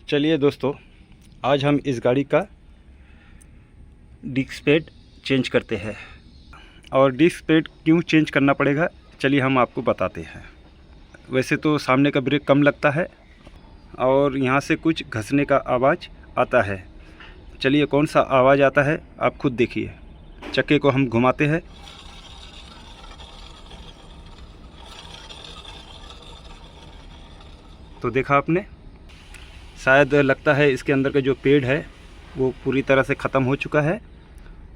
चलिए दोस्तों, आज हम इस गाड़ी का डिस्क पैड चेंज करते हैं। और डिस्क पैड क्यों चेंज करना पड़ेगा, चलिए हम आपको बताते हैं। वैसे तो सामने का ब्रेक कम लगता है और यहाँ से कुछ घसने का आवाज़ आता है। चलिए कौन सा आवाज़ आता है आप खुद देखिए। चक्के को हम घुमाते हैं तो देखा आपने, शायद लगता है इसके अंदर का जो पेड़ है वो पूरी तरह से ख़त्म हो चुका है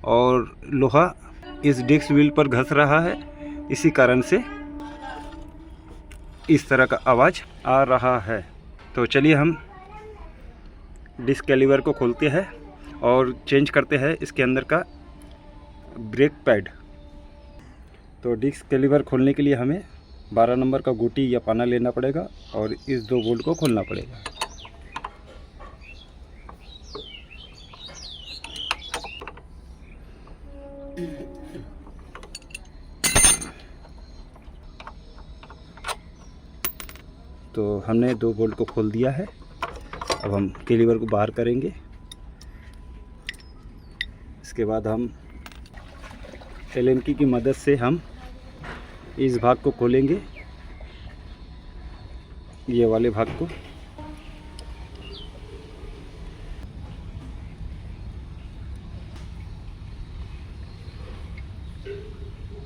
और लोहा इस डिस्क व्हील पर घस रहा है, इसी कारण से इस तरह का आवाज़ आ रहा है। तो चलिए हम डिस्क कैलिवर को खोलते हैं और चेंज करते हैं इसके अंदर का ब्रेक पैड। तो डिस्क कैलिवर खोलने के लिए हमें 12 नंबर का गोटी या पाना लेना पड़ेगा और इस 2 बोल्ट को खोलना पड़ेगा। तो हमने 2 बोल्ट को खोल दिया है। अब हम कैलिवर को बाहर करेंगे। इसके बाद हम एलन की मदद से हम इस भाग को खोलेंगे, ये वाले भाग को।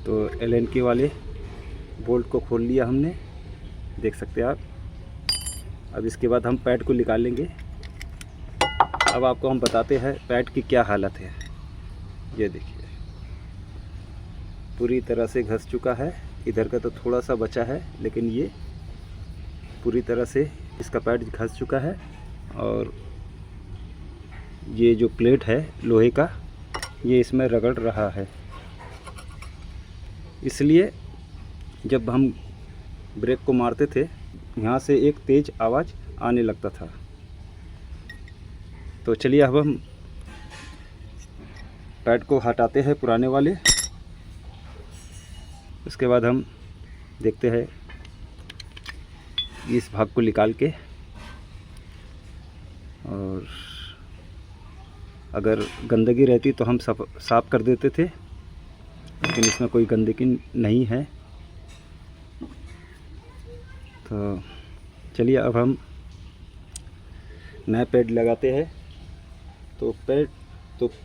तो एलन की वाले बोल्ट को खोल लिया हमने, देख सकते हैं आप। अब इसके बाद हम पैड को निकालेंगे। अब आपको हम बताते हैं पैड की क्या हालत है। ये देखिए पूरी तरह से घस चुका है। इधर का तो थोड़ा सा बचा है, लेकिन ये पूरी तरह से इसका पैड घस चुका है। और ये जो प्लेट है लोहे का, ये इसमें रगड़ रहा है। इसलिए जब हम ब्रेक को मारते थे यहाँ से एक तेज़ आवाज़ आने लगता था। तो चलिए अब हम पैड को हटाते हैं पुराने वाले। उसके बाद हम देखते हैं इस भाग को निकाल के, और अगर गंदगी रहती तो हम साफ़ कर देते थे, लेकिन इसमें कोई गंदगी नहीं है। तो चलिए अब हम नया पैड लगाते हैं। तो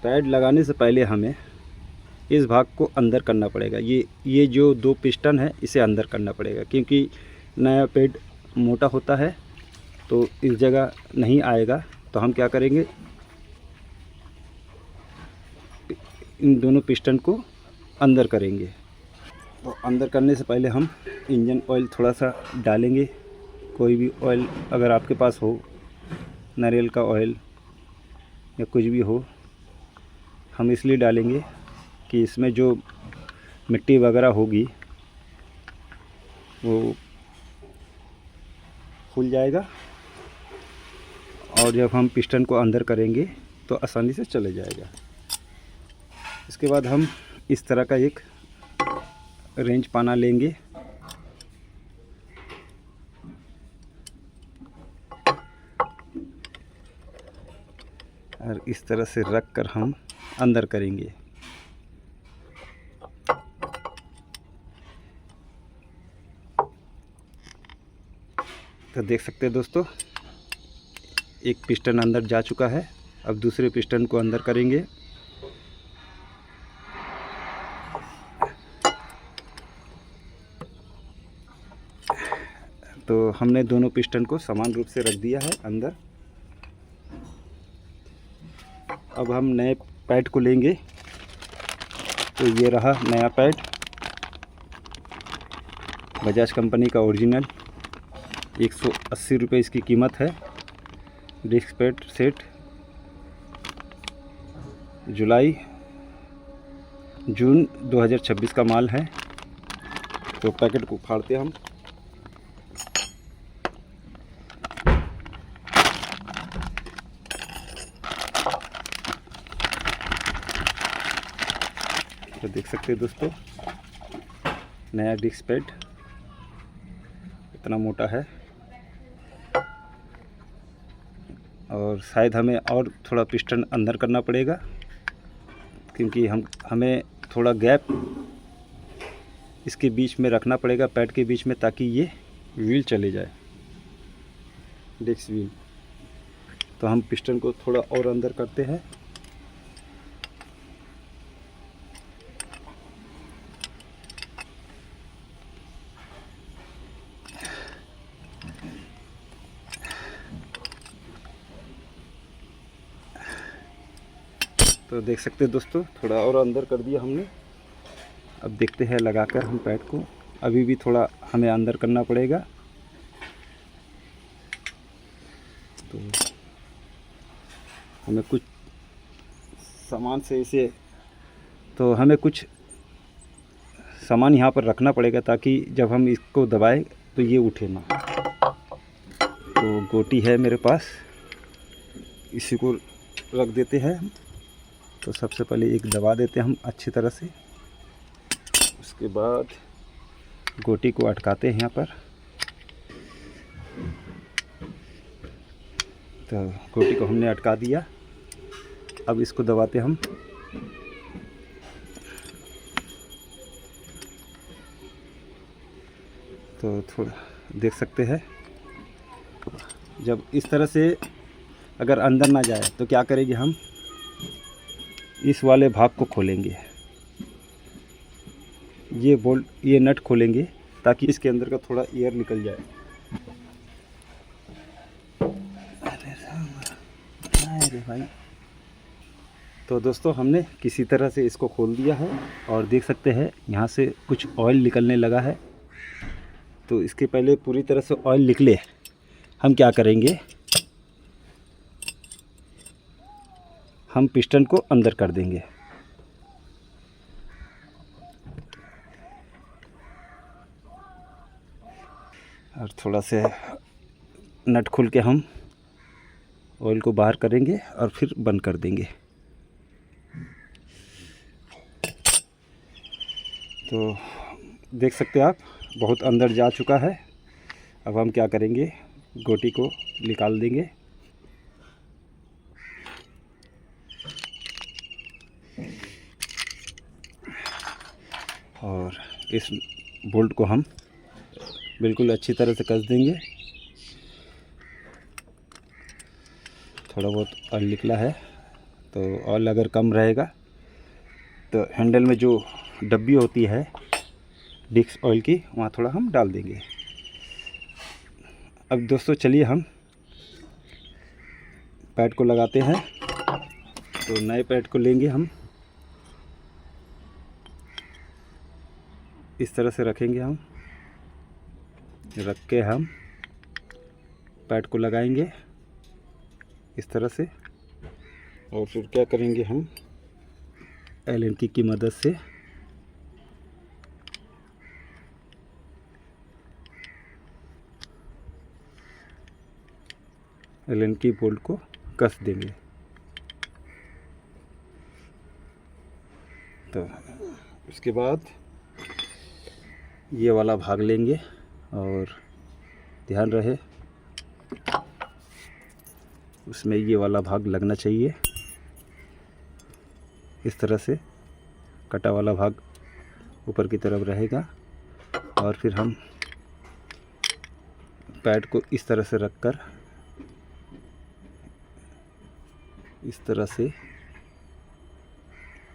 पैड लगाने से पहले हमें इस भाग को अंदर करना पड़ेगा। ये जो 2 पिस्टन है इसे अंदर करना पड़ेगा, क्योंकि नया पैड मोटा होता है तो इस जगह नहीं आएगा। तो हम क्या करेंगे, इन दोनों पिस्टन को अंदर करेंगे। तो अंदर करने से पहले हम इंजन ऑयल थोड़ा सा डालेंगे। कोई भी ऑयल अगर आपके पास हो, नारियल का ऑयल या कुछ भी हो, हम इसलिए डालेंगे कि इसमें जो मिट्टी वगैरह होगी वो खुल जाएगा, और जब हम पिस्टन को अंदर करेंगे तो आसानी से चले जाएगा। इसके बाद हम इस तरह का एक रेंज पाना लेंगे। और इस तरह से रख कर हम अंदर करेंगे। तो देख सकते हैं दोस्तों, एक पिस्टन अंदर जा चुका है। अब दूसरे पिस्टन को अंदर करेंगे। तो हमने दोनों पिस्टन को समान रूप से रख दिया है अंदर। अब हम नए पैड को लेंगे। तो ये रहा नया पैड, बजाज कंपनी का ओरिजिनल। 180 रुपये इसकी कीमत है। डिस्क पैड सेट जून 2026 का माल है। तो पैकेट को फाड़ते हम। तो देख सकते हैं दोस्तों, नया डिस्क पैड इतना मोटा है। और शायद हमें और थोड़ा पिस्टन अंदर करना पड़ेगा, क्योंकि हमें थोड़ा गैप इसके बीच में रखना पड़ेगा, पैड के बीच में, ताकि ये व्हील चले जाए, डिस्क व्हील। तो हम पिस्टन को थोड़ा और अंदर करते हैं। तो देख सकते हैं दोस्तों, थोड़ा और अंदर कर दिया हमने। अब देखते हैं लगाकर हम पैड को, अभी भी थोड़ा हमें अंदर करना पड़ेगा। तो हमें कुछ सामान से इसे, तो हमें कुछ सामान यहाँ पर रखना पड़ेगा, ताकि जब हम इसको दबाएं तो ये उठे ना। तो गोटी है मेरे पास, इसी को रख देते हैं। तो सबसे पहले एक दबा देते हैं हम अच्छी तरह से, उसके बाद गोटी को अटकाते हैं यहाँ पर। तो गोटी को हमने अटका दिया, अब इसको दबाते हम। तो थोड़ा देख सकते हैं, जब इस तरह से अगर अंदर ना जाए तो क्या करेंगे, हम इस वाले भाग को खोलेंगे, ये बोल्ट, ये नट खोलेंगे, ताकि इसके अंदर का थोड़ा एयर निकल जाए। अरे भाई, तो दोस्तों हमने किसी तरह से इसको खोल दिया है, और देख सकते हैं यहाँ से कुछ ऑयल निकलने लगा है। तो इसके पहले पूरी तरह से ऑयल निकले, हम क्या करेंगे, हम पिस्टन को अंदर कर देंगे। और थोड़ा से नट खोल के हम ऑयल को बाहर करेंगे और फिर बंद कर देंगे। तो देख सकते हैं आप, बहुत अंदर जा चुका है। अब हम क्या करेंगे, गोटी को निकाल देंगे। और इस बोल्ट को हम बिल्कुल अच्छी तरह से कस देंगे। थोड़ा बहुत ऑयल निकला है, तो ऑयल अगर कम रहेगा तो हैंडल में जो डब्बी होती है डिस्क ऑयल की, वहाँ थोड़ा हम डाल देंगे। अब दोस्तों चलिए हम पैड को लगाते हैं। तो नए पैड को लेंगे हम, इस तरह से रखेंगे, हम रख के हम पैड को लगाएंगे इस तरह से। और फिर क्या करेंगे, हम एलन की मदद से एलन की बोल्ट को कस देंगे। तो उसके बाद ये वाला भाग लेंगे, और ध्यान रहे उसमें ये वाला भाग लगना चाहिए। इस तरह से कटा वाला भाग ऊपर की तरफ रहेगा, और फिर हम पैड को इस तरह से रखकर इस तरह से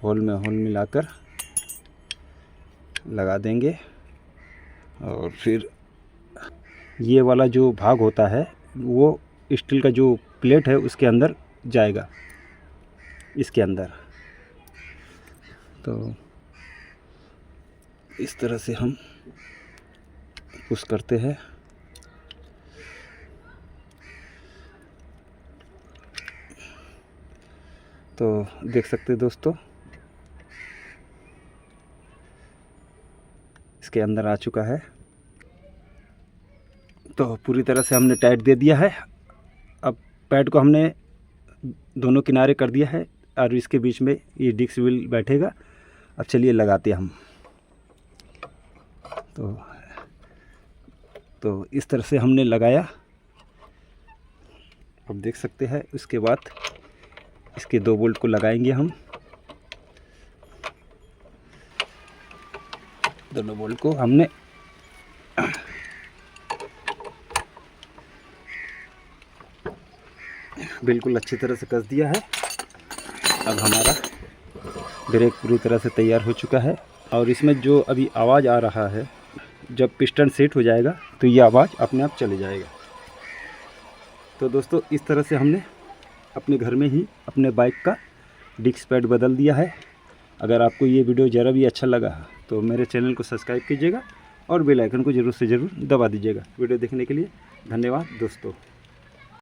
होल में होल मिलाकर लगा देंगे। और फिर ये वाला जो भाग होता है वो स्टील का जो प्लेट है उसके अंदर जाएगा, इसके अंदर। तो इस तरह से हम पुश करते हैं। तो देख सकते हैं दोस्तों, इसके अंदर आ चुका है। तो पूरी तरह से हमने टाइट दे दिया है। अब पैड को हमने दोनों किनारे कर दिया है, और इसके बीच में ये डिस्क व्हील बैठेगा। अब चलिए लगाते हैं हम। तो इस तरह से हमने लगाया। अब देख सकते हैं। उसके बाद इसके 2 बोल्ट को लगाएंगे हम, दोनों बोल्ट को हमने बिल्कुल अच्छी तरह से कस दिया है। अब हमारा ब्रेक पूरी तरह से तैयार हो चुका है। और इसमें जो अभी आवाज़ आ रहा है, जब पिस्टन सेट हो जाएगा तो ये आवाज़ अपने आप चले जाएगा। तो दोस्तों इस तरह से हमने अपने घर में ही अपने बाइक का डिस्क पैड बदल दिया है। अगर आपको ये वीडियो ज़रा भी अच्छा लगा तो मेरे चैनल को सब्सक्राइब कीजिएगा और बेल आइकन को ज़रूर से ज़रूर दबा दीजिएगा। वीडियो देखने के लिए धन्यवाद दोस्तों।